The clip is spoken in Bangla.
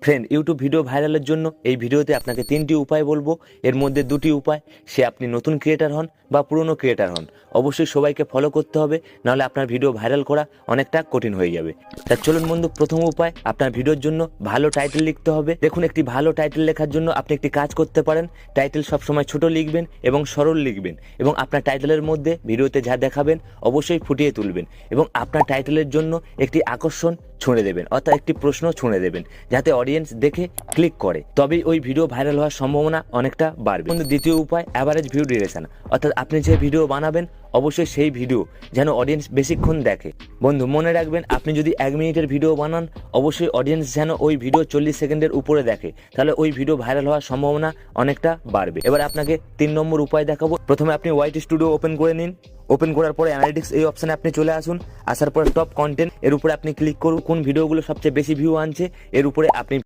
ফ্রেন্ড, ইউটিউব ভিডিও ভাইরালের জন্য এই ভিডিওতে আপনাকে 3টি উপায় বলবো। এর মধ্যে 2টি উপায়, সে আপনি নতুন ক্রিয়েটার হন বা পুরনো ক্রিয়েটার হন, অবশ্যই সবাইকে ফলো করতে হবে, নাহলে আপনার ভিডিও ভাইরাল করা অনেকটা কঠিন হয়ে যাবে। তা চলুন বন্ধু, প্রথম উপায়, আপনার ভিডিওর জন্য ভালো টাইটেল লিখতে হবে। দেখুন, একটি ভালো টাইটেল লেখার জন্য আপনি একটি কাজ করতে পারেন। টাইটেল সবসময় ছোট লিখবেন এবং সরল লিখবেন, এবং আপনার টাইটেলের মধ্যে ভিডিওতে যা দেখাবেন অবশ্যই ফুটিয়ে তুলবেন, এবং আপনার টাইটেলের জন্য একটি আকর্ষণ ছুঁড়ে দেবেন, অর্থাৎ একটি প্রশ্ন ছুঁড়ে দেবেন, যাতে অডিয়েন্স দেখে ক্লিক করে, তবেই ওই ভিডিও ভাইরাল হওয়ার সম্ভাবনা অনেকটা বাড়বে। কিন্তু দ্বিতীয় উপায়, অ্যাভারেজ ভিউ ডিউরেশন, অর্থাৎ আপনি যে ভিডিও বানাবেন অবশ্যই সেই ভিডিও যেন অডিয়েন্স বেশিক্ষণ দেখে। বন্ধু মনে রাখবেন, আপনি যদি 1 মিনিটের ভিডিও বানান, অবশ্যই অডিয়েন্স যেন ওই ভিডিও 40 সেকেন্ডের উপরে দেখে, তাহলে ওই ভিডিও ভাইরাল হওয়ার সম্ভাবনা অনেকটা বাড়বে। এবার আপনাকে 3 নম্বর উপায় দেখাবো। প্রথমে আপনি ওয়াইটি স্টুডিও ওপেন করে নিন। ওপেন করার পরে অ্যানালিটিক্স এই অপশানে আপনি চলে আসুন। আসার পরে টপ কন্টেন্ট এর উপরে আপনি ক্লিক করুন। কোন ভিডিওগুলো সবচেয়ে বেশি ভিউ আনছে এর উপরে আপনি